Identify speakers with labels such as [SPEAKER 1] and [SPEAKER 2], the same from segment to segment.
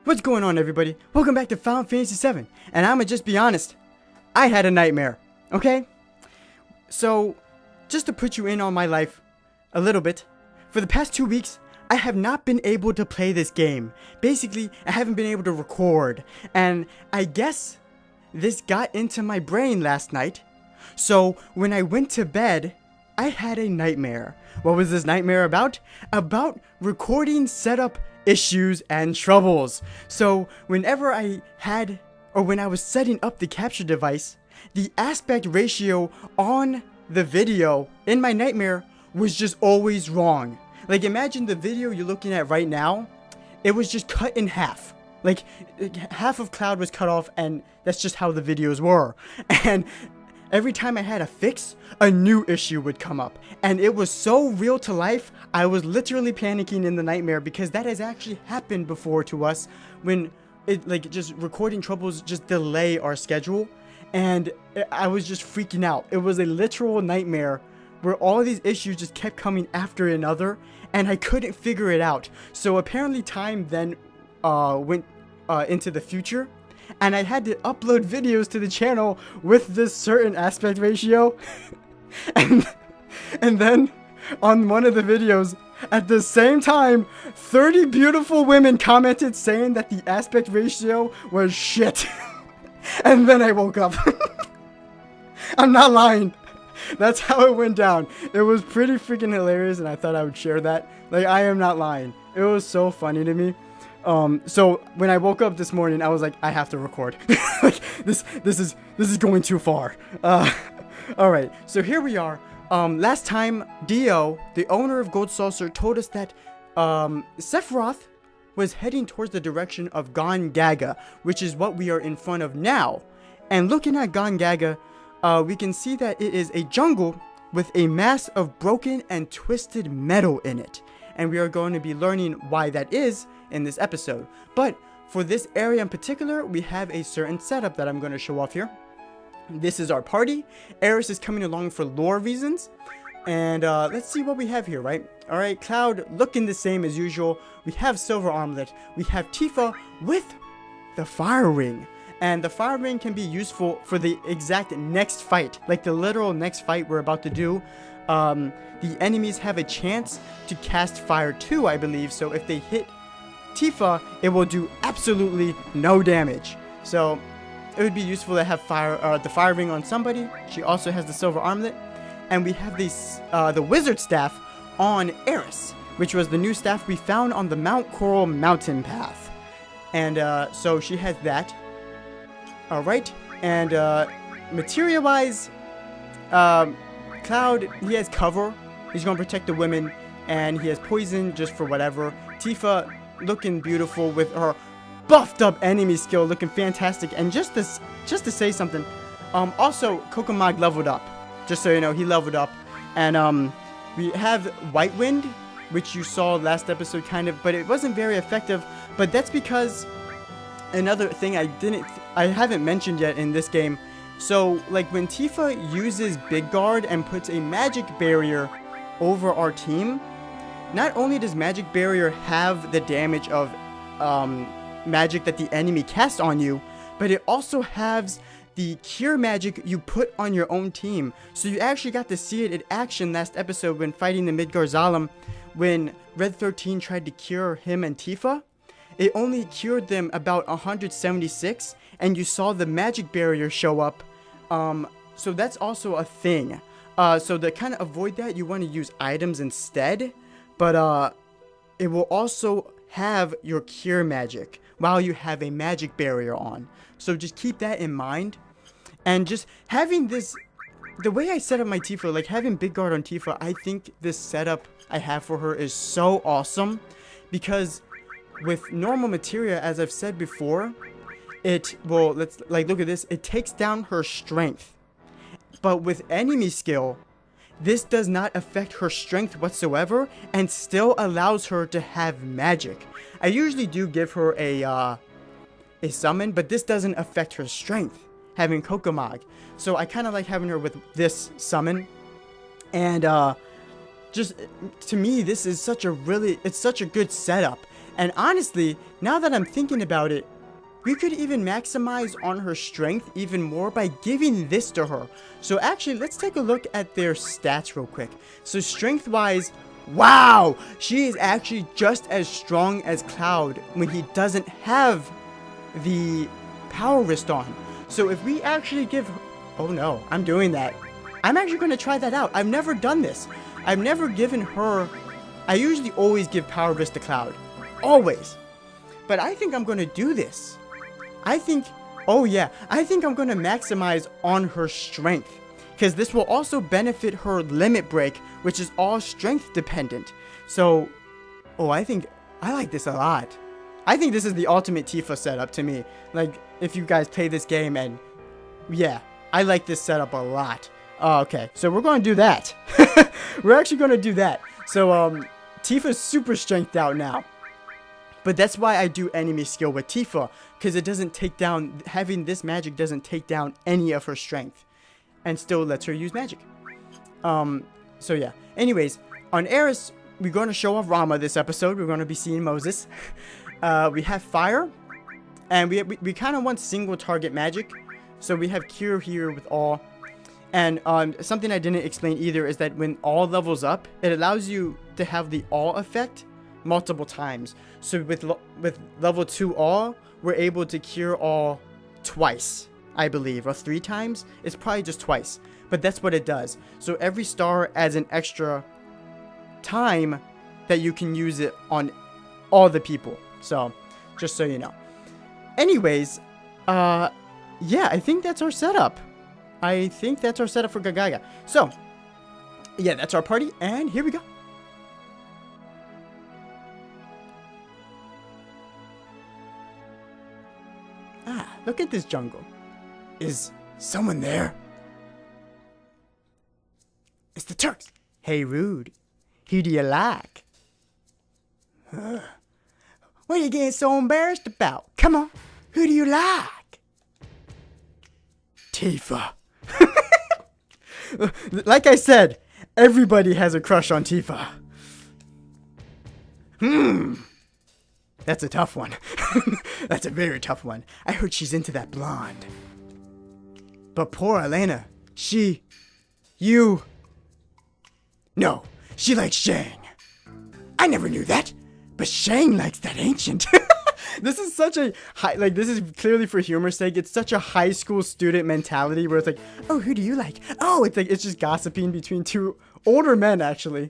[SPEAKER 1] What's going on, everybody? Welcome back to Final Fantasy VII, and I'ma just be honest, I had a nightmare, okay? So, just to put you in on my life a little bit, for the past 2 weeks, I have not been able to play this game. Basically, I haven't been able to record, and I guess this got into my brain last night. So, when I went to bed, I had a nightmare. What was this nightmare about? About recording setup issues and troubles. So whenever when I was setting up the capture device, the aspect ratio on the video in my nightmare was just always wrong. Like, imagine the video you're looking at right now, it was just cut in half. Like, half of Cloud was cut off, and that's just how the videos were. And every time I had a fix, a new issue would come up. And it was so real to life, I was literally panicking in the nightmare because that has actually happened before to us when just recording troubles just delay our schedule. And I was just freaking out. It was a literal nightmare where all of these issues just kept coming after another and I couldn't figure it out. So apparently time then went into the future. And I had to upload videos to the channel with this certain aspect ratio. and then on one of the videos, at the same time, 30 beautiful women commented saying that the aspect ratio was shit. And then I woke up. I'm not lying. That's how it went down. It was pretty freaking hilarious, and I thought I would share that. Like, I am not lying. It was so funny to me. So when I woke up this morning, I was like, I have to record. Like, this is going too far. All right. So here we are. Last time, Dio, the owner of Gold Saucer, told us that Sephiroth was heading towards the direction of Gongaga, which is what we are in front of now. And looking at Gongaga, we can see that it is a jungle with a mass of broken and twisted metal in it. And we are going to be learning why that is in this episode. But for this area in particular, we have a certain setup that I'm going to show off here. This is our party. Aeris is coming along for lore reasons. And let's see what we have here, right? Alright, Cloud looking the same as usual. We have Silver Armlet. We have Tifa with the Fire Ring. And the Fire Ring can be useful for the exact next fight. Like the literal next fight we're about to do. The enemies have a chance to cast fire too, I believe. So if they hit Tifa, it will do absolutely no damage. So it would be useful to have the Fire Ring on somebody. She also has the Silver Armlet. And we have the Wizard Staff on Aeris, which was the new staff we found on the Mount Coral mountain path. And so she has that. Alright, and materia-wise, Cloud, he has cover. He's going to protect the women, and he has poison just for whatever. Tifa looking beautiful with her buffed up enemy skill, looking fantastic. And just to say something, also Kokomag leveled up. Just so you know, he leveled up. And we have White Wind, which you saw last episode kind of, but it wasn't very effective. But that's because another thing I haven't mentioned yet in this game. So, like, when Tifa uses Big Guard and puts a magic barrier over our team, not only does magic barrier have the damage of magic that the enemy casts on you, but it also has the cure magic you put on your own team. So you actually got to see it in action last episode when fighting the Midgar Zalem, when Red 13 tried to cure him and Tifa. It only cured them about 176, and you saw the magic barrier show up. So that's also a thing. So to kind of avoid that, you want to use items instead. But it will also have your cure magic while you have a magic barrier on. So just keep that in mind. And just having this, the way I set up my Tifa, like having Big Guard on Tifa, I think this setup I have for her is so awesome. Because with normal materia, as I've said before, it will, look at this, it takes down her strength. But with enemy skill, this does not affect her strength whatsoever and still allows her to have magic. I usually do give her a summon, but this doesn't affect her strength, having Kokomag. So I kind of like having her with this summon. And just, to me, this is such a good setup. And honestly, now that I'm thinking about it, we could even maximize on her strength even more by giving this to her. So actually, let's take a look at their stats real quick. So strength-wise, wow, she is actually just as strong as Cloud when he doesn't have the power wrist on. So if we actually give her, oh no, I'm doing that. I'm actually going to try that out. I've never done this. I've never given her, I usually always give power wrist to Cloud. Always. But I think I'm going to do this. I think I'm going to maximize on her strength. Because this will also benefit her limit break, which is all strength dependent. So, I like this a lot. I think this is the ultimate Tifa setup to me. Like, if you guys play this game, and yeah, I like this setup a lot. Okay, so we're going to do that. We're actually going to do that. So, Tifa's super strengthed out now. But that's why I do enemy skill with Tifa, because it doesn't take down, having this magic doesn't take down any of her strength, and still lets her use magic. So yeah. Anyways, on Eris, we're going to show off Rama this episode. We're going to be seeing Moses. We have fire, and we kind of want single target magic, so we have cure here with all. And something I didn't explain either is that when all levels up, it allows you to have the all effect multiple times. So with level 2 all, we're able to cure all twice, I believe, or 3 times. It's probably just twice, but that's what it does. So every star adds an extra time that you can use it on all the people. So just so you know. Anyways, yeah, I think that's our setup. I think that's our setup for Gagaga. So yeah, that's our party, and here we go. Look at this jungle. Is someone there? It's the Turks. Hey, Rude. Who do you like? What are you getting so embarrassed about? Come on. Who do you like? Tifa. Like I said, everybody has a crush on Tifa. That's a tough one. That's a very tough one. I heard she's into that blonde. But poor Elena, No, she likes Shang. I never knew that, but Shang likes that ancient. This is such a this is clearly for humor's sake. It's such a high school student mentality where it's like, oh, who do you like? Oh, it's just gossiping between two older men, actually.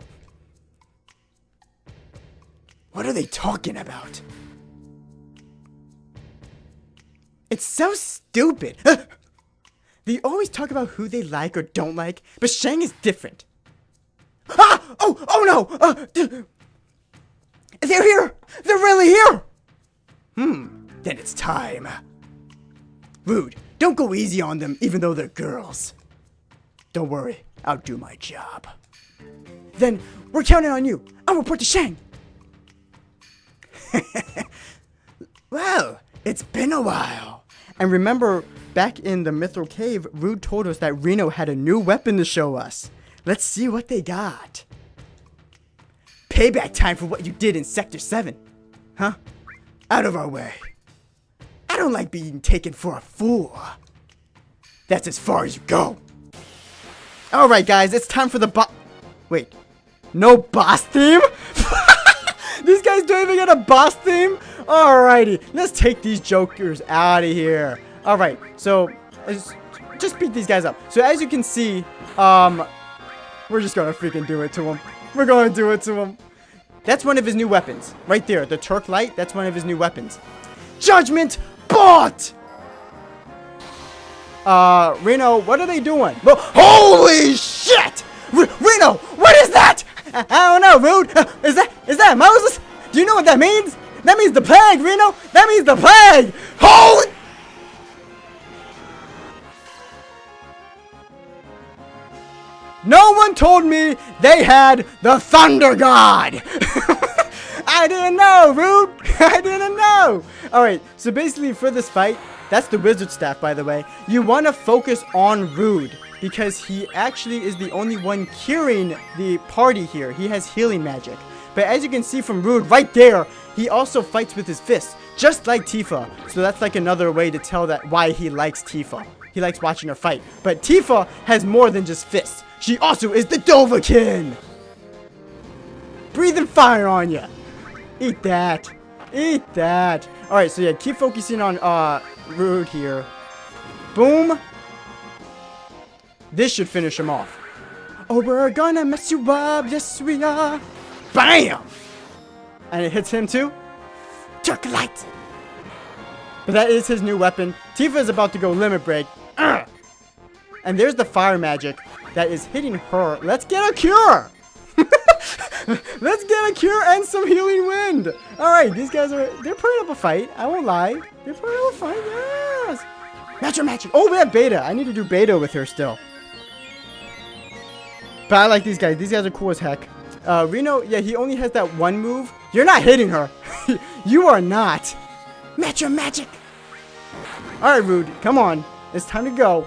[SPEAKER 1] What are they talking about? It's so stupid. They always talk about who they like or don't like, but Shang is different. Oh no! They're here! They're really here! Then it's time. Rude, don't go easy on them even though they're girls. Don't worry, I'll do my job. Then, we're counting on you. I'll report to Shang. Well, it's been a while. And remember, back in the Mithril Cave, Rude told us that Reno had a new weapon to show us. Let's see what they got. Payback time for what you did in Sector 7. Huh? Out of our way. I don't like being taken for a fool. That's as far as you go. Alright guys, it's time for the Wait. No boss theme? These guys don't even get a boss theme? Alrighty, let's take these jokers out of here. Alright, so let's just beat these guys up. So as you can see, we're just gonna freaking do it to him. We're gonna do it to him. That's one of his new weapons. Right there, the Turk Light, that's one of his new weapons. Judgment bought! Reno, what are they doing? Holy shit! Reno, what is that? I don't know, Rude. Is that Moses? Do you know what that means? That means the plague, Reno. That means the plague. Holy! No one told me they had the Thunder God. I didn't know, Rude. I didn't know. All right, so basically for this fight, that's the wizard staff, by the way. You want to focus on Rude because he actually is the only one curing the party here. He has healing magic. But as you can see from Rude right there, he also fights with his fists, just like Tifa. So that's like another way to tell that why he likes Tifa. He likes watching her fight. But Tifa has more than just fists. She also is the Dovahkiin! Breathing fire on ya! Eat that. Eat that. Alright, so yeah, keep focusing on Rude here. Boom. This should finish him off. Oh, we're gonna mess you up. Yes, we are. Bam! And it hits him too. Chocolate! But that is his new weapon. Tifa is about to go limit break. And there's the fire magic that is hitting her. Let's get a cure! Let's get a cure and some healing wind! Alright, these guys they're putting up a fight. I won't lie. They're putting up a fight, yes! Natural magic! Oh, we have Beta. I need to do Beta with her still. But I like these guys. These guys are cool as heck. Reno, yeah, he only has that one move. You're not hitting her. You are not. Natural magic! Alright, Rude. Come on. It's time to go.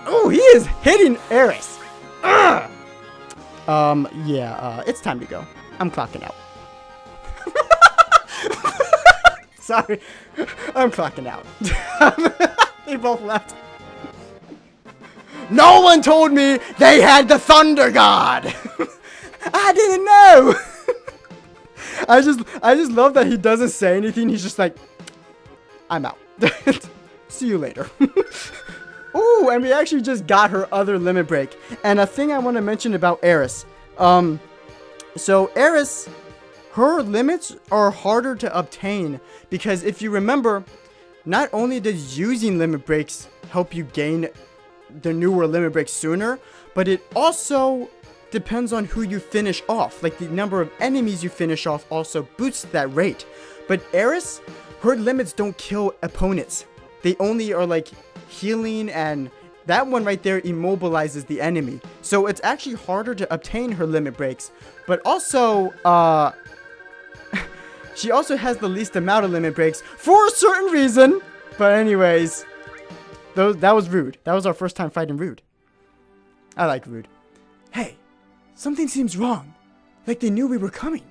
[SPEAKER 1] Oh, he is hitting Eris. Yeah, it's time to go. I'm clocking out. Sorry. I'm clocking out. They both left. No one told me they had the Thunder God. I didn't know. I just love that he doesn't say anything. He's just like, I'm out. See you later. Ooh, and we actually just got her other limit break. And a thing I want to mention about Eris. So Eris, her limits are harder to obtain because if you remember, not only does using limit breaks help you gain the newer limit breaks sooner, but it also depends on who you finish off. Like the number of enemies you finish off also boosts that rate. But Eris, her limits don't kill opponents. They only are like healing, and that one right there immobilizes the enemy. So it's actually harder to obtain her limit breaks. But also, she also has the least amount of limit breaks for a certain reason. But anyways, that was Rude. That was our first time fighting Rude. I like Rude. Hey, something seems wrong. Like they knew we were coming.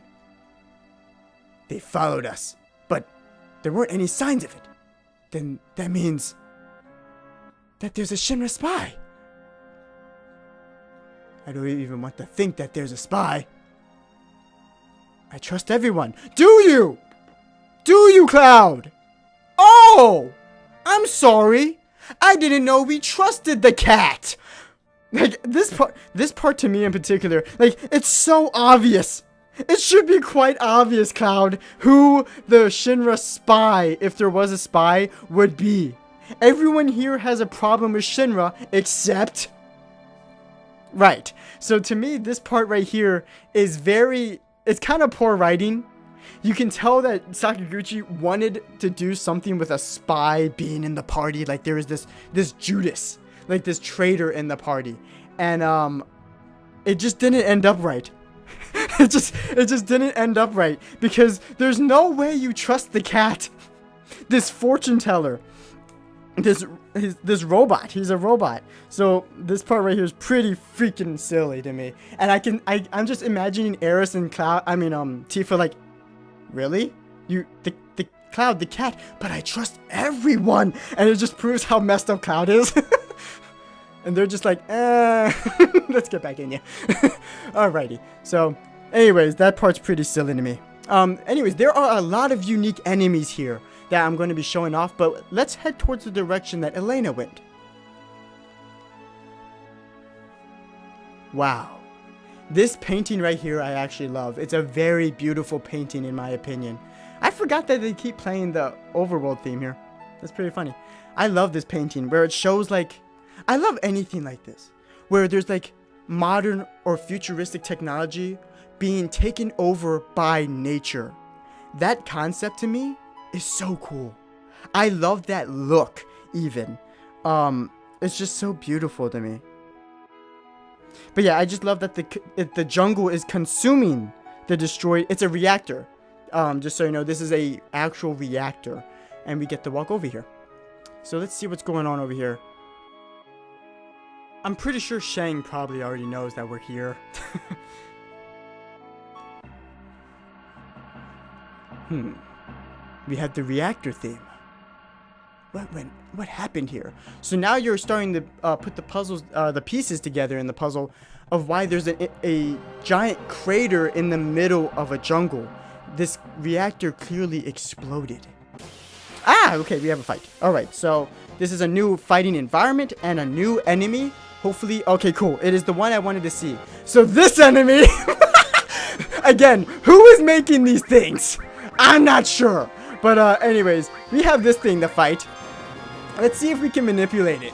[SPEAKER 1] They followed us, but there weren't any signs of it. Then that means that there's a Shinra spy. I don't even want to think that there's a spy. I trust everyone. Do you? Do you, Cloud? Oh! I'm sorry. I didn't know we trusted the cat. Like, this part to me in particular, like, it's so obvious. It should be quite obvious, Cloud, who the Shinra spy, if there was a spy, would be. Everyone here has a problem with Shinra, except... Right. So to me, this part right here is it's kind of poor writing. You can tell that Sakaguchi wanted to do something with a spy being in the party. Like there is this Judas, like this traitor in the party. And it just didn't end up right. It just didn't end up right. Because there's no way you trust the cat. This fortune teller. This robot. He's a robot. So this part right here is pretty freaking silly to me. And I'm just imagining Eris and Tifa like, really? The Cloud, the cat, but I trust everyone. And it just proves how messed up Cloud is. And they're just like, let's get back in here. Alrighty. So, anyways, that part's pretty silly to me. Anyways, there are a lot of unique enemies here that I'm going to be showing off, but let's head towards the direction that Elena went. Wow. This painting right here I actually love. It's a very beautiful painting in my opinion. I forgot that they keep playing the overworld theme here. That's pretty funny. I love this painting where it shows like... I love anything like this. Where there's like modern or futuristic technology being taken over by nature. That concept to me is so cool. I love that look even. It's just so beautiful to me. But yeah, I just love that the jungle is consuming the destroyed... It's a reactor. Just so you know, this is a actual reactor. And we get to walk over here. So let's see what's going on over here. I'm pretty sure Shang probably already knows that we're here. We have the reactor theme. What happened here? So now you're starting to put the pieces together in the puzzle of why there's a giant crater in the middle of a jungle. This reactor clearly exploded. Okay, we have a fight. All right, so this is a new fighting environment and a new enemy. Hopefully, okay, cool. It is the one I wanted to see. So this enemy, again, who is making these things? I'm not sure. But anyways, we have this thing to fight. Let's see if we can manipulate it.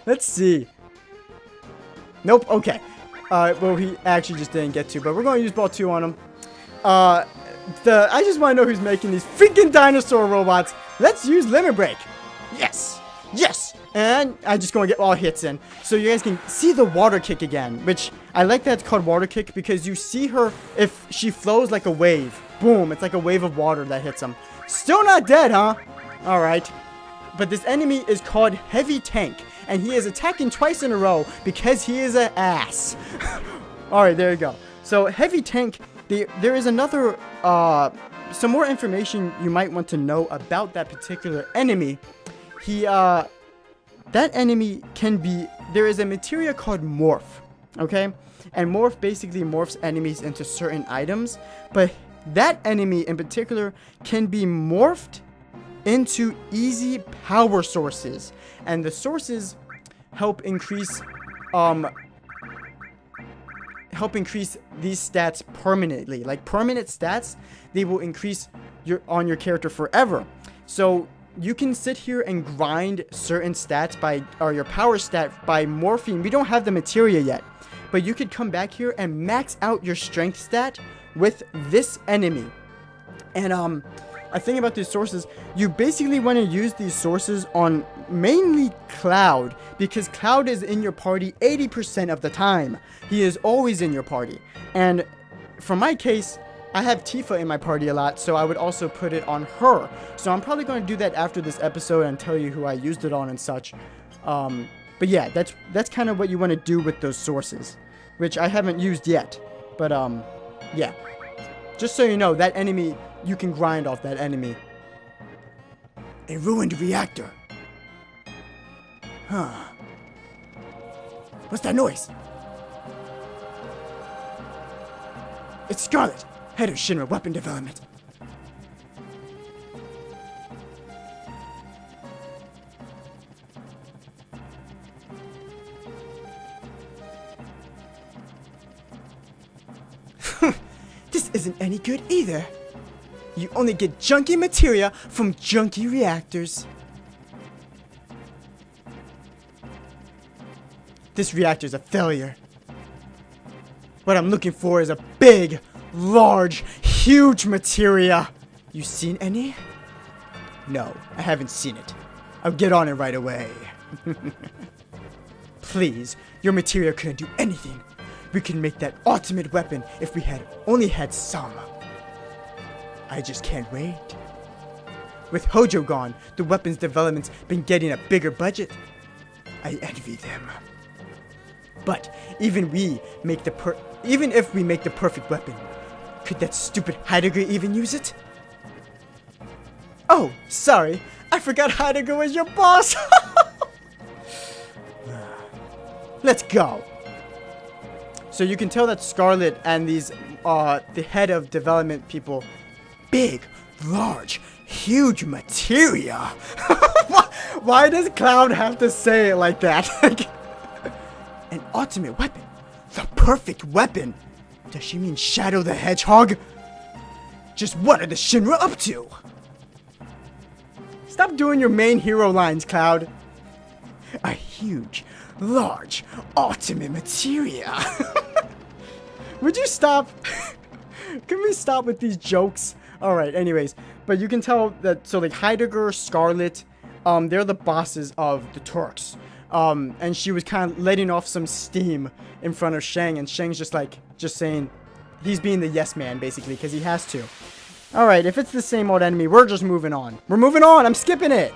[SPEAKER 1] Let's see. Nope, okay. Well, he actually just didn't get to, but we're going to use ball 2 on him. I just want to know who's making these freaking dinosaur robots. Let's use Limit Break. Yes. Yes. And I'm just going to get all hits in. So you guys can see the water kick again, which I like that it's called water kick because you see her if she flows like a wave. Boom. It's like a wave of water that hits him. Still not dead, huh? All right. But this enemy is called Heavy Tank, and he is attacking twice in a row because he is an ass. Alright, there you go. So, Heavy Tank, there is another, some more information you might want to know about that particular enemy. That enemy can be, there is a materia called Morph, okay? And Morph basically morphs enemies into certain items, but that enemy in particular can be morphed into easy power sources, and the sources help increase these stats permanently. Like permanent stats, they will increase on your character forever. So you can sit here and grind certain stats or your power stat by morphing. We don't have the materia yet, but you could come back here and max out your strength stat with this enemy. And I think about these sources, you basically want to use these sources on mainly Cloud, because Cloud is in your party 80% of the time. He is always in your party. And for my case, I have Tifa in my party a lot, so I would also put it on her. So I'm probably going to do that after this episode and tell you who I used it on and such. But yeah, that's kind of what you want to do with those sources, which I haven't used yet. But yeah. Just so you know, that enemy, you can grind off that enemy. A ruined reactor. Huh. What's that noise? It's Scarlet, head of Shinra weapon development. This isn't any good either. You only get junky materia from junky reactors. This reactor's a failure. What I'm looking for is a big, large, huge materia. You seen any? No, I haven't seen it. I'll get on it right away. Please, your materia couldn't do anything. We can make that ultimate weapon if we had only had some. I just can't wait. With Hojo gone, the weapons development's been getting a bigger budget. I envy them. But even if we make the perfect weapon, could that stupid Heidegger even use it? Oh, sorry. I forgot Heidegger was your boss. Let's go. So you can tell that Scarlet and these, the head of development people, big, large, huge materia. Why does Cloud have to say it like that? An ultimate weapon. The perfect weapon. Does she mean Shadow the Hedgehog? Just what are the Shinra up to? Stop doing your main hero lines, Cloud. A huge, large, ultimate materia. Would you stop? Can we stop with these jokes? Alright, anyways. But you can tell that, so like Heidegger, Scarlet, they're the bosses of the Turks. And she was kind of letting off some steam in front of Shang, and Shang's just saying, he's being the yes man, basically, because he has to. Alright, if it's the same old enemy, we're just moving on. We're moving on! I'm skipping it!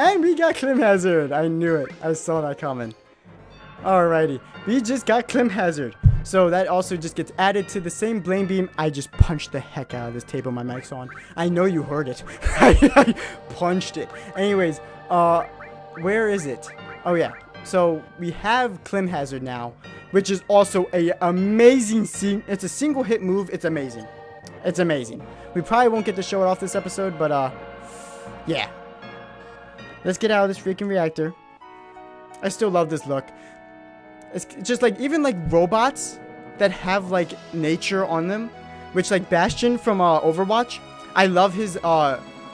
[SPEAKER 1] And we got Clim Hazard. I knew it. I saw that coming. Alrighty. We just got Clim Hazard. So that also just gets added to the same Blame Beam. I just punched the heck out of this table my mic's on. I know you heard it. I punched it. Anyways, where is it? Oh yeah. So we have Clim Hazard now, which is also a amazing scene. It's a single hit move. It's amazing. It's amazing. We probably won't get to show it off this episode, but yeah. Let's get out of this freaking reactor. I still love this look. It's just like, even like robots that have like nature on them, which like Bastion from Overwatch. I love his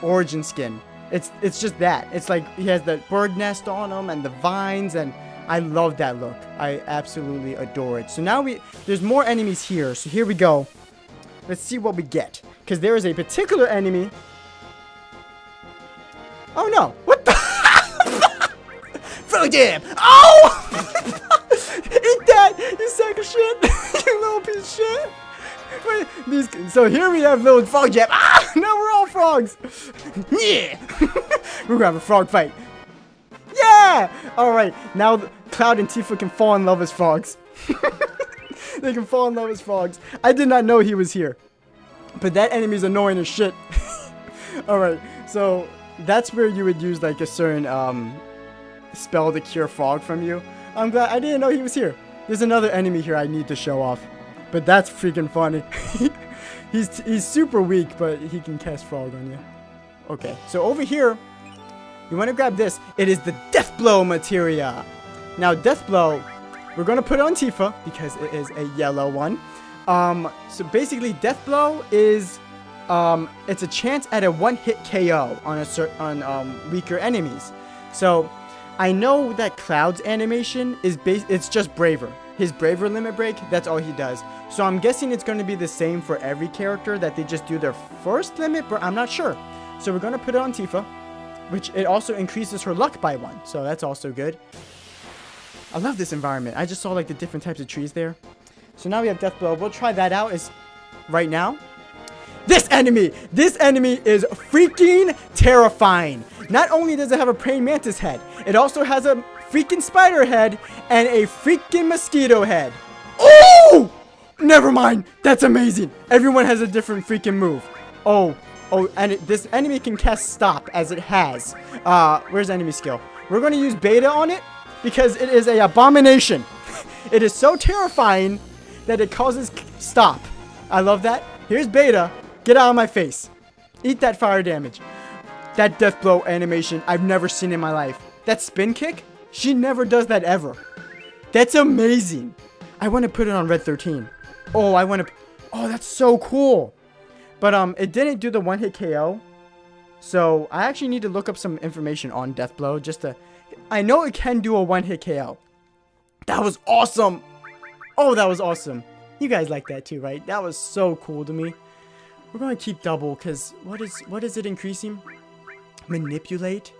[SPEAKER 1] origin skin. It's just that. It's like he has the bird nest on him and the vines, and I love that look. I absolutely adore it. So now there's more enemies here. So here we go. Let's see what we get. Because there is a particular enemy. Oh no. What the? Frog jam. Oh! Eat that, you sack of shit. You little piece of shit. Wait, so here we have little frog jam. Ah! Now we're all frogs. Yeah. We're gonna have a frog fight. Yeah! Alright, now Cloud and Tifa can fall in love as frogs. They can fall in love as frogs. I did not know he was here. But that enemy's annoying as shit. Alright, so that's where you would use like a certain spell to cure frog from you. I'm glad I didn't know he was here. There's another enemy here I need to show off. But that's freaking funny. He's super weak, but he can cast frog on you. Okay, so over here, you want to grab this. It is the Death Blow materia. Now, Death Blow, we're going to put it on Tifa because it is a yellow one. So basically, Death Blow is it's a chance at a one-hit KO on weaker enemies. So I know that Cloud's animation is it's just Braver. His Braver limit break, that's all he does. So I'm guessing it's going to be the same for every character, that they just do their first limit, but I'm not sure. So we're going to put it on Tifa, which it also increases her luck by 1. So that's also good. I love this environment. I just saw like the different types of trees there. So now we have Death Blow. We'll try that out right now. This enemy is freaking terrifying. Not only does it have a praying mantis head, it also has a freaking spider head and a freaking mosquito head. Oh! Never mind. That's amazing. Everyone has a different freaking move. Oh, and this enemy can cast Stop as it has. Where's enemy skill? We're going to use Beta on it because it is an abomination. It is so terrifying that it causes Stop. I love that. Here's Beta. Get out of my face. Eat that fire damage. That Death Blow animation I've never seen in my life. That spin kick? She never does that ever. That's amazing. I want to put it on Red 13. Oh, that's so cool. But it didn't do the one-hit KO. So I actually need to look up some information on Death Blow I know it can do a one-hit KO. That was awesome. Oh, that was awesome. You guys like that too, right? That was so cool to me. We're going to keep double because what is it increasing? Manipulate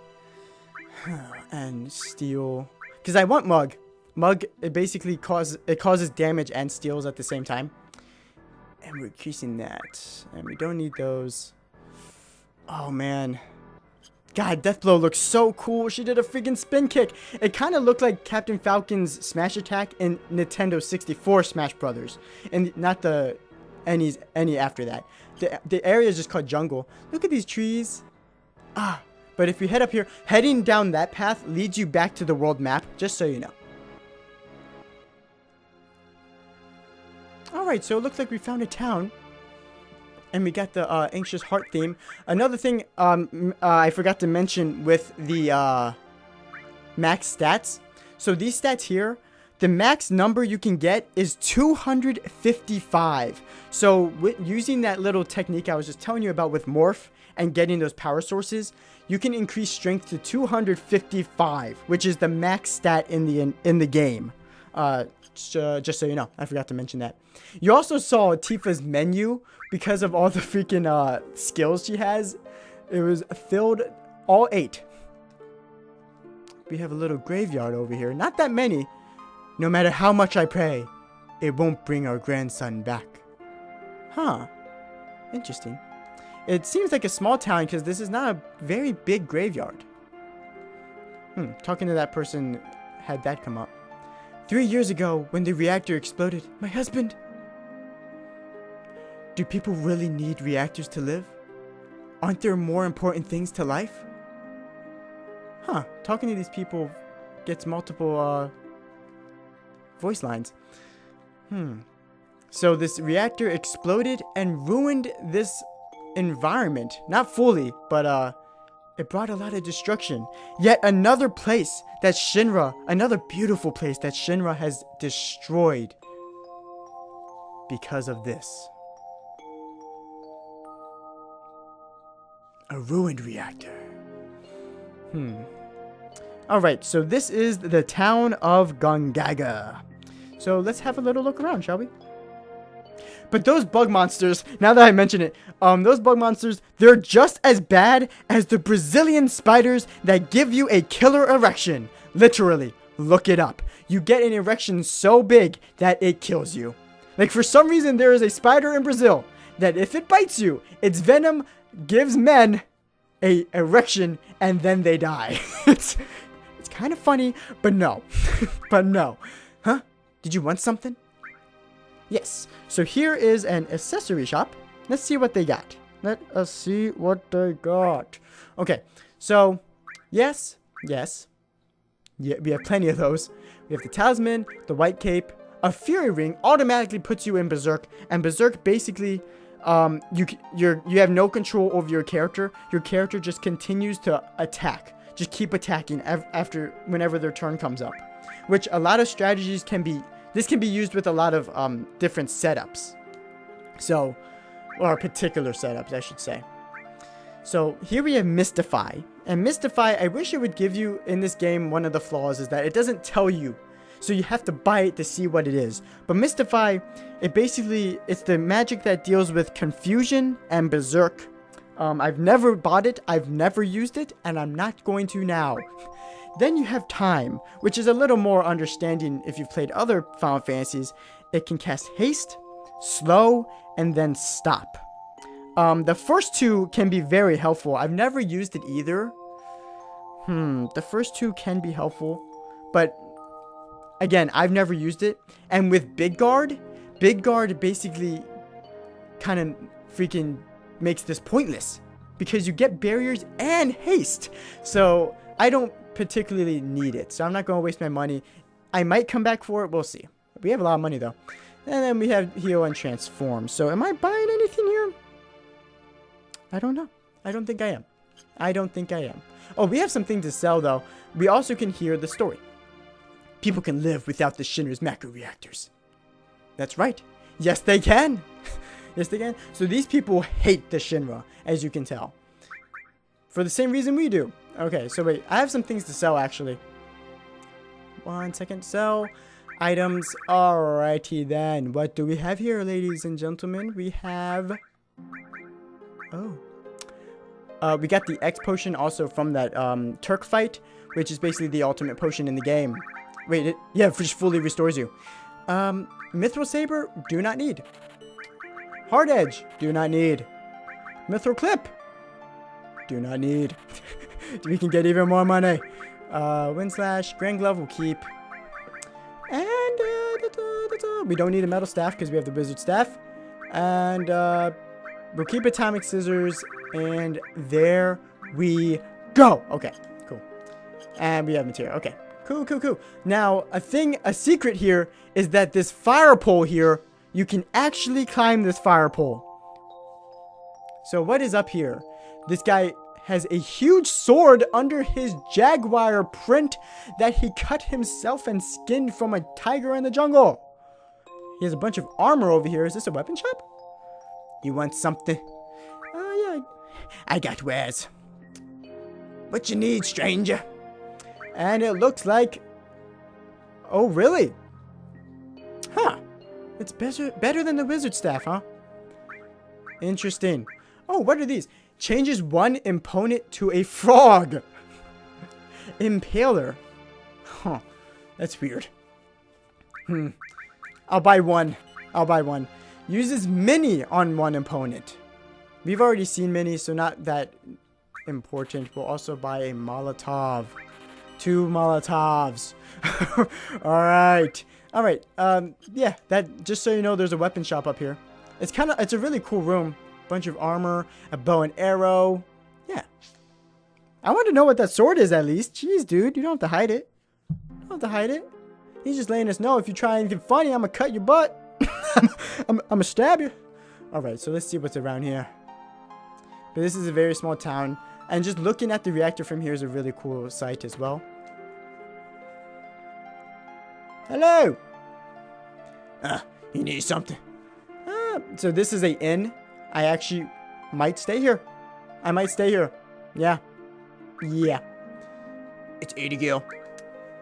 [SPEAKER 1] and steal, because I want Mug. It basically causes damage and steals at the same time, and we're increasing that, and we don't need those. Oh man, God, Death Blow looks so cool. She did a freaking spin kick. It kind of looked like Captain Falcon's smash attack in Nintendo 64 Smash Brothers, and not any after that. The area is just called Jungle. Look at these trees. But if you head up here, heading down that path leads you back to the world map, just so you know. Alright, so it looks like we found a town. And we got the Anxious Heart theme. Another thing I forgot to mention with the max stats. So these stats here, the max number you can get is 255. So using that little technique I was just telling you about with Morph and getting those power sources, you can increase strength to 255, which is the max stat in the game. Just so you know, I forgot to mention that. You also saw Tifa's menu because of all the freaking skills she has. It was filled all 8. We have a little graveyard over here. Not that many. No matter how much I pray, it won't bring our grandson back. Huh. Interesting. It seems like a small town because this is not a very big graveyard. Talking to that person had that come up. 3 years ago, when the reactor exploded, my husband... Do people really need reactors to live? Aren't there more important things to life? Talking to these people gets multiple, voice lines. So this reactor exploded and ruined this environment. Not fully, but, it brought a lot of destruction. Yet another place that Shinra, another beautiful place that Shinra has destroyed because of this. A ruined reactor. Alright, so this is the town of Gongaga. So let's have a little look around, shall we? But those bug monsters, now that I mention it, those bug monsters, they're just as bad as the Brazilian spiders that give you a killer erection. Literally, look it up. You get an erection so big that it kills you. Like, for some reason, there is a spider in Brazil that if it bites you, its venom gives men a erection and then they die. It's kind of funny, but no. But no. Huh? Did you want something? Yes. So here is an accessory shop. Let's see what they got. Let us see what they got. Okay. So, yes. Yeah, we have plenty of those. We have the talisman, the white cape, a fury ring automatically puts you in berserk, and berserk basically you have no control over your character. Your character just continues to attack. Just keep attacking whenever their turn comes up. Which a lot of strategies can be... This can be used with a lot of different setups. So, or particular setups, I should say. So, here we have Mystify. And Mystify, I wish it would give you, in this game, one of the flaws is that it doesn't tell you. So, you have to buy it to see what it is. But Mystify, it's the magic that deals with confusion and berserk. I've never bought it, I've never used it, and I'm not going to now. Then you have Time, which is a little more understanding if you've played other Final Fantasies. It can cast Haste, Slow, and then Stop. The first two can be very helpful. I've never used it either. The first two can be helpful. But, again, I've never used it. And with Big Guard basically kind of freaking makes this pointless. Because you get barriers and haste. So, I don't particularly need it, so I'm not going to waste my money. I might come back for it, we'll see. We have a lot of money though. And then we have Heal and Transform. So am I buying anything here? I don't know. I don't think I am. Oh, we have something to sell though. We also can hear the story. People can live without the Shinra's macro reactors. That's right. Yes, they can. Yes, they can. So these people hate the Shinra, as you can tell. For the same reason we do. Okay, so wait, I have some things to sell, actually. 1 second, sell items. Alrighty then. What do we have here, ladies and gentlemen? We have... we got the X potion also from that Turk fight, which is basically the ultimate potion in the game. Wait, which fully restores you. Mithril Saber, do not need. Hard Edge, do not need. Mithril Clip, do not need. We can get even more money. Wind Slash, Grand Glove will keep. And we don't need a metal staff because we have the wizard staff. And we'll keep Atomic Scissors. And there we go. Okay, cool. And we have material. Okay, cool. Now, a secret here is that this fire pole here, you can actually climb this fire pole. So what is up here? This guy has a huge sword under his jaguar print that he cut himself and skinned from a tiger in the jungle. He has a bunch of armor over here. Is this a weapon shop? You want something? Oh, yeah. I got wares. What you need, stranger? And it looks like... Oh, really? Huh. It's better than the wizard staff, huh? Interesting. Oh, what are these? Changes one opponent to a frog. Impaler. Huh. That's weird. I'll buy one. Uses mini on one opponent. We've already seen mini, so not that important. We'll also buy a Molotov. 2 Molotovs. Alright. Alright. Yeah, that, just so you know, there's a weapon shop up here. It's a really cool room. Bunch of armor, a bow and arrow. Yeah. I want to know what that sword is at least. Jeez, dude, you don't have to hide it. You don't have to hide it. He's just letting us know if you try anything funny, I'm gonna cut your butt. I'm gonna stab you. Alright, so let's see what's around here. But this is a very small town. And just looking at the reactor from here is a really cool sight as well. Hello! You need something. So this is a inn. I actually might stay here. I might stay here. Yeah. Yeah. It's 80 gil.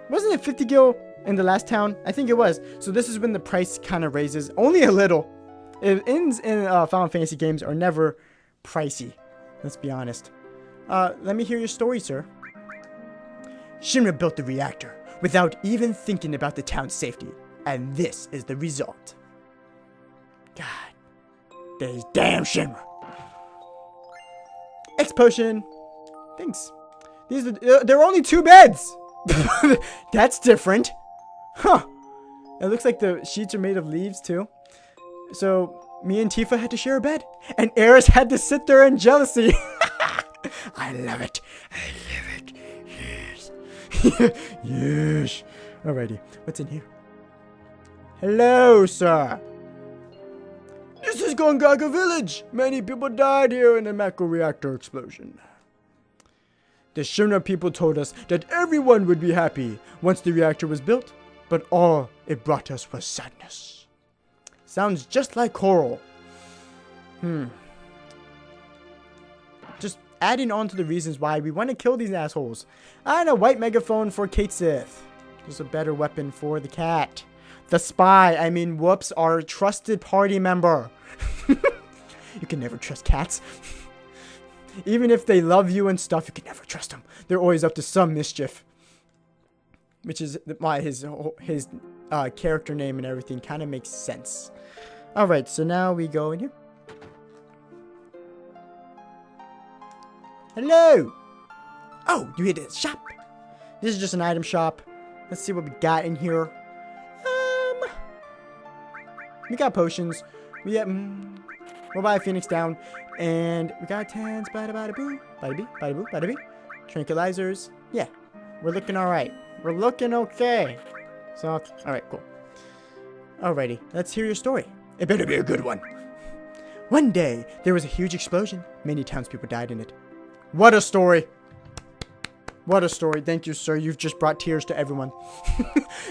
[SPEAKER 1] Wasn't it 50 gil in the last town? I think it was. So this is when the price kind of raises. Only a little. Inns in Final Fantasy games are never pricey. Let's be honest. Let me hear your story, sir. Shinra built the reactor without even thinking about the town's safety. And this is the result. God. These damn Shinra. X potion. Thanks. There are only 2 beds. That's different. Huh. It looks like the sheets are made of leaves too. So me and Tifa had to share a bed. And Eris had to sit there in jealousy. I love it. I love it. Yes. Yes. Alrighty. What's in here? Hello, sir. This is Gongaga Village. Many people died here in the macro reactor explosion. The Shinra people told us that everyone would be happy once the reactor was built, but all it brought us was sadness. Sounds just like Coral. Just adding on to the reasons why we want to kill these assholes. And a white megaphone for Kate Sith. There's a better weapon for the cat. The spy, whoops, our trusted party member. You can never trust cats. Even if they love you and stuff, you can never trust them. They're always up to some mischief. Which is why his character name and everything kind of makes sense. Alright, so now we go in here. Hello! Oh, you hit the shop. This is just an item shop. Let's see what we got in here. We got potions. We got, we'll buy a Phoenix down. And we got 10s. Bada bada boo. Bada bee. Bada boo. Bada bee. Tranquilizers. Yeah. We're looking alright. We're looking okay. So, alright, cool. Alrighty. Let's hear your story. It better be a good one. One day, there was a huge explosion. Many townspeople died in it. What a story. What a story. Thank you, sir. You've just brought tears to everyone.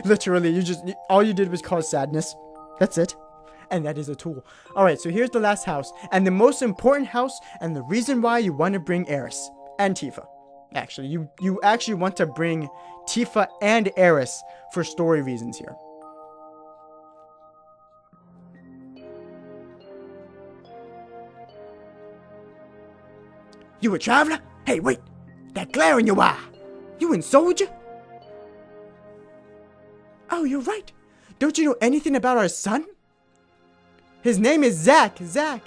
[SPEAKER 1] Literally, all you did was cause sadness. That's it. And that is a tool. Alright, so here's the last house. And the most important house, and the reason why you want to bring Eris. And Tifa. Actually, you actually want to bring Tifa and Eris for story reasons here. You a traveler? Hey, wait. That glare in your eye. You in soldier? Oh, you're right. Don't you know anything about our son? His name is Zack. Zack.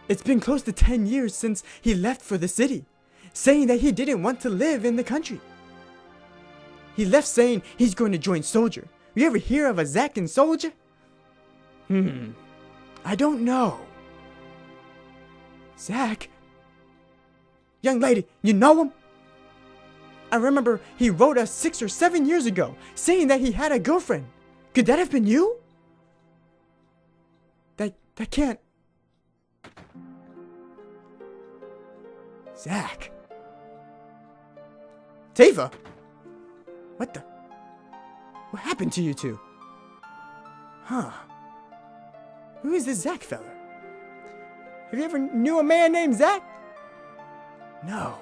[SPEAKER 1] It's been close to 10 years since he left for the city, saying that he didn't want to live in the country. He left saying he's going to join Soldier. You ever hear of a Zack in Soldier? I don't know. Zack? Young lady, you know him? I remember he wrote us 6 or 7 years ago, saying that he had a girlfriend. Could that have been you? That can't... Zack. Tifa? What the... What happened to you two? Huh. Who is this Zack fella? Have you ever knew a man named Zack? No.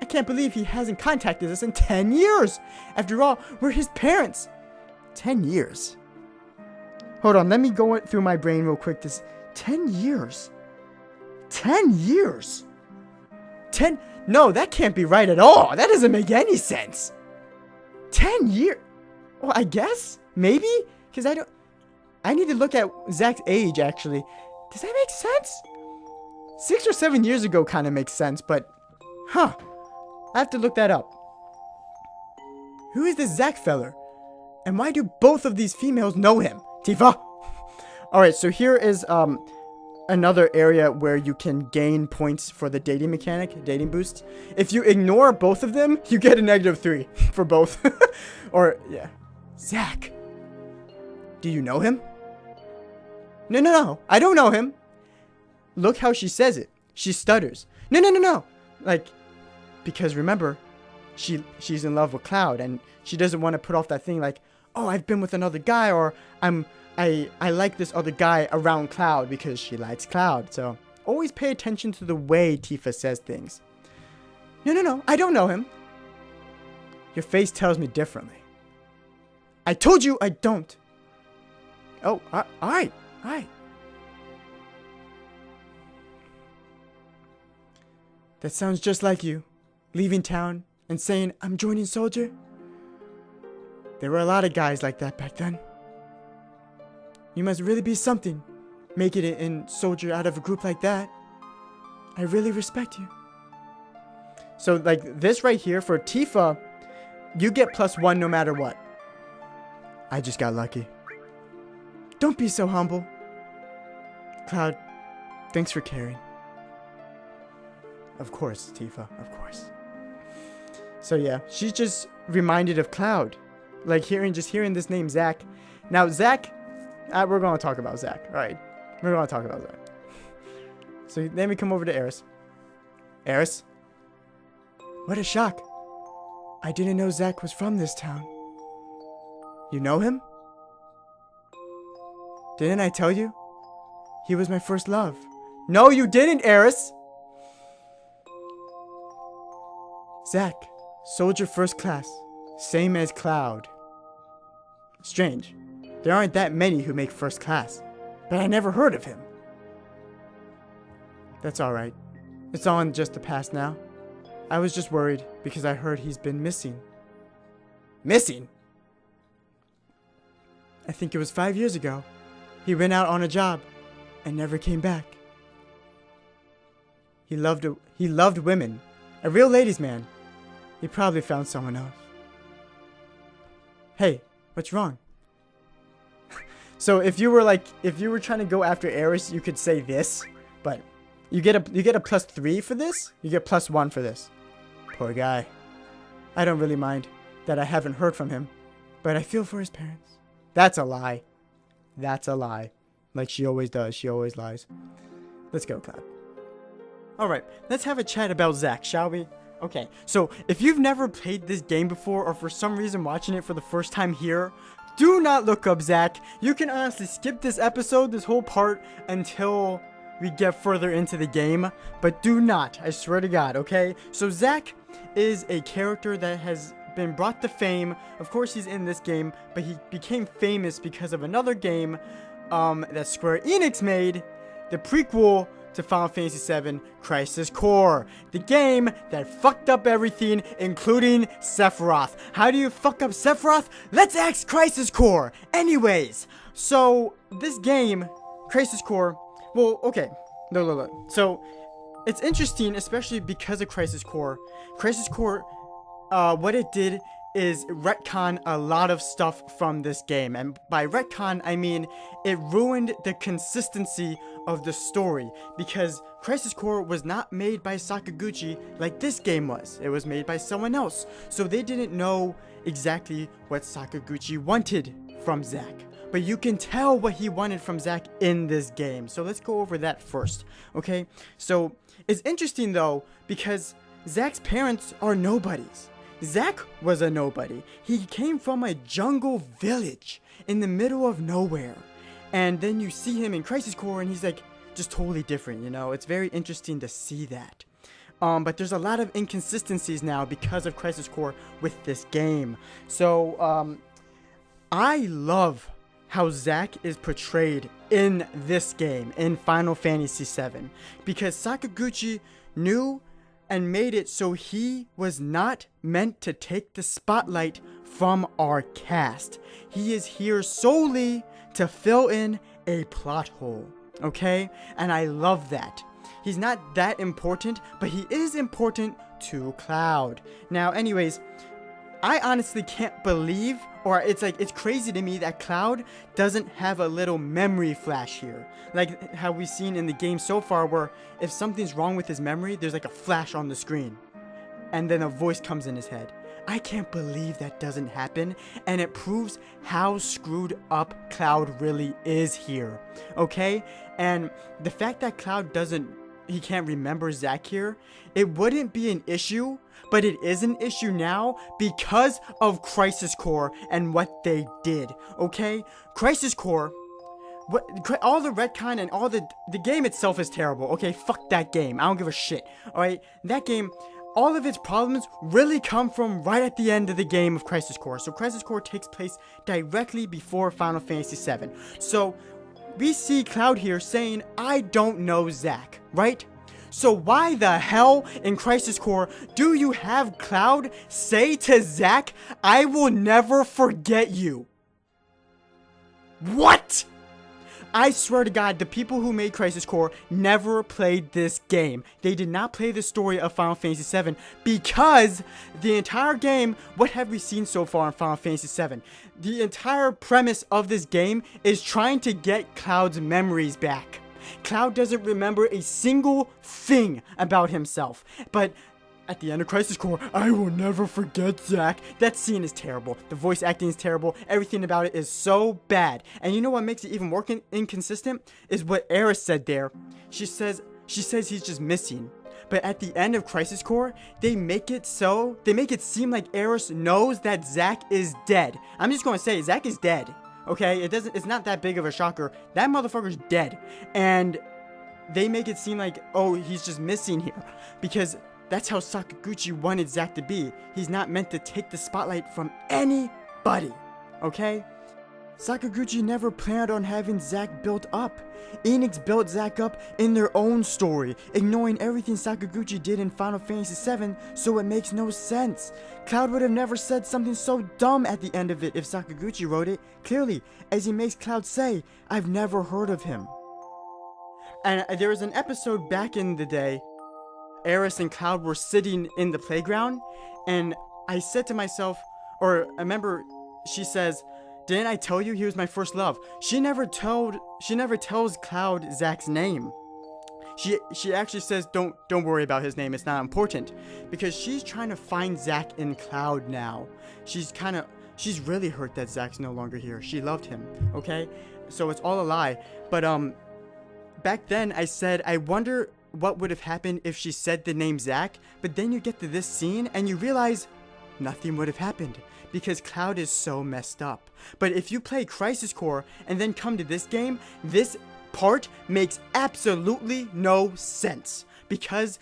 [SPEAKER 1] I can't believe he hasn't contacted us in 10 years. After all, we're his parents. 10 years. Hold on, let me go through my brain real quick. 10 years. 10 years. 10... No, that can't be right at all. That doesn't make any sense. 10 years. Well, I guess? Maybe? Because I need to look at Zack's age, actually. Does that make sense? 6 or 7 years ago kind of makes sense, but... Huh. I have to look that up. Who is this Zach feller? And why do both of these females know him? Tifa? Alright, so here is another area where you can gain points for the dating mechanic, dating boost. If you ignore both of them, you get a -3 for both. Or, yeah. Zach. Do you know him? No. I don't know him. Look how she says it. She stutters. No. Like, because remember, she's in love with Cloud, and she doesn't want to put off that thing like, oh, I've been with another guy, or I like this other guy around Cloud because she likes Cloud. So always pay attention to the way Tifa says things. No, I don't know him. Your face tells me differently. I told you I don't. Oh, alright. That sounds just like you, leaving town and saying, I'm joining Soldier. There were a lot of guys like that back then. You must really be something, making it in Soldier out of a group like that. I really respect you. So, like, this right here, for Tifa, you get +1 no matter what. I just got lucky. Don't be so humble. Cloud, thanks for caring. Of course, Tifa, of course. So yeah, she's just reminded of Cloud. Like, just hearing this name, Zach. Now, Zach, we're going to talk about Zach. All right, we're going to talk about Zach. So then we come over to Eris. Eris? What a shock. I didn't know Zach was from this town. You know him? Didn't I tell you? He was my first love. No, you didn't, Eris! Zach, Soldier First Class, same as Cloud. Strange. There aren't that many who make first class, but I never heard of him. That's alright. It's all in just the past now. I was just worried because I heard he's been missing. Missing? I think it was 5 years ago. He went out on a job and never came back. He loved women. A real ladies' man. He probably found someone else. Hey, what's wrong? So if you were trying to go after Eris, you could say this, but you get a +3 for this. You get +1 for this. Poor guy. I don't really mind that I haven't heard from him, but I feel for his parents. That's a lie. That's a lie. Like she always does. She always lies. Let's go, Cloud. Alright, let's have a chat about Zach, shall we? Okay, so if you've never played this game before, or for some reason watching it for the first time here, do not look up Zach. You can honestly skip this episode, this whole part, until we get further into the game, but do not, I swear to God, okay? So Zach is a character that has been brought to fame. Of course he's in this game, but he became famous because of another game that Square Enix made, the prequel to Final Fantasy VII Crisis Core, the game that fucked up everything, including Sephiroth. How do you fuck up Sephiroth? Let's ask Crisis Core. Anyways, so this game, Crisis Core, well, okay, no. So it's interesting, especially because of Crisis Core. Crisis Core, what it did is retcon a lot of stuff from this game, and by retcon I mean it ruined the consistency of the story, because Crisis Core was not made by Sakaguchi like this game was. It was made by someone else, so they didn't know exactly what Sakaguchi wanted from Zack, but you can tell what he wanted from Zack in this game. So let's go over that first. Okay, so it's interesting though, because Zack's parents are nobodies. Zack was a nobody. He came from a jungle village in the middle of nowhere. And then you see him in Crisis Core and he's like just totally different, you know? It's very interesting to see that. But there's a lot of inconsistencies now because of Crisis Core with this game. So, I love how Zack is portrayed in this game, in Final Fantasy VII. Because Sakaguchi knew and made it so he was not meant to take the spotlight from our cast. He is here solely to fill in a plot hole, okay? And I love that. He's not that important, but he is important to Cloud. Now, anyways, I honestly can't believe, or it's crazy to me that Cloud doesn't have a little memory flash here. Like how we've seen in the game so far, where if something's wrong with his memory, there's like a flash on the screen. And then a voice comes in his head. I can't believe that doesn't happen, and it proves how screwed up Cloud really is here, okay? And the fact that Cloud he can't remember Zack here, it wouldn't be an issue, but it is an issue now because of Crisis Core and what they did, okay? Crisis Core, all the retcon and all the game itself is terrible, okay? Fuck that game, I don't give a shit, alright? That game, all of its problems really come from right at the end of the game of Crisis Core. So Crisis Core takes place directly before Final Fantasy VII. So we see Cloud here saying, I don't know Zack, right? So why the hell in Crisis Core do you have Cloud say to Zack, I will never forget you? What? I swear to God, the people who made Crisis Core never played this game. They did not play the story of Final Fantasy VII because the entire game, what have we seen so far in Final Fantasy VII? The entire premise of this game is trying to get Cloud's memories back. Cloud doesn't remember a single thing about himself, but at the end of Crisis Core, I will never forget Zack. That scene is terrible. The voice acting is terrible. Everything about it is so bad. And you know what makes it even more inconsistent? Is what Eris said there. She says he's just missing. But at the end of Crisis Core, they make it seem like Eris knows that Zack is dead. I'm just gonna say, Zack is dead. Okay? It's not that big of a shocker. That motherfucker's dead. And they make it seem like, oh, he's just missing here. Because that's how Sakaguchi wanted Zack to be. He's not meant to take the spotlight from anybody, okay? Sakaguchi never planned on having Zack built up. Enix built Zack up in their own story, ignoring everything Sakaguchi did in Final Fantasy VII, so it makes no sense. Cloud would have never said something so dumb at the end of it if Sakaguchi wrote it, clearly, as he makes Cloud say, I've never heard of him. And there was an episode back in the day, Eris and Cloud were sitting in the playground, and I said to myself, or I remember she says, didn't I tell you he was my first love? She never tells Cloud Zack's name. She actually says, don't worry about his name, it's not important, because she's trying to find Zack in Cloud now. She's really hurt that Zack's no longer here. She loved him, okay? So it's all a lie. But back then I said, I wonder what would have happened if she said the name Zack, but then you get to this scene and you realize nothing would have happened because Cloud is so messed up. But if you play Crisis Core and then come to this game, this part makes absolutely no sense because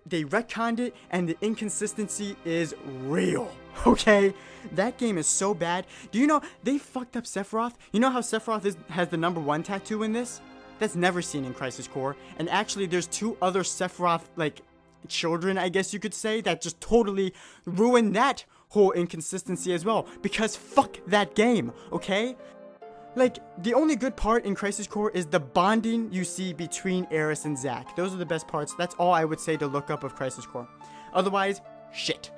[SPEAKER 1] they retconned it and the inconsistency is real, okay? That game is so bad. Do you know they fucked up Sephiroth? You know how Sephiroth has the #1 tattoo in this? That's never seen in Crisis Core. And actually, there's 2 other Sephiroth, children, I guess you could say, that just totally ruined that whole inconsistency as well. Because fuck that game, okay? The only good part in Crisis Core is the bonding you see between Eris and Zack. Those are the best parts. That's all I would say to look up of Crisis Core. Otherwise, shit.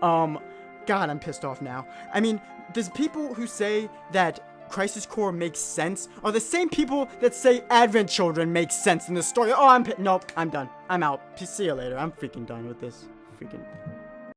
[SPEAKER 1] God, I'm pissed off now. I mean, there's people who say that Crisis Core makes sense are the same people that say Advent Children makes sense in the story. Oh, nope, I'm done. I'm out. See you later. I'm freaking done with this. Freaking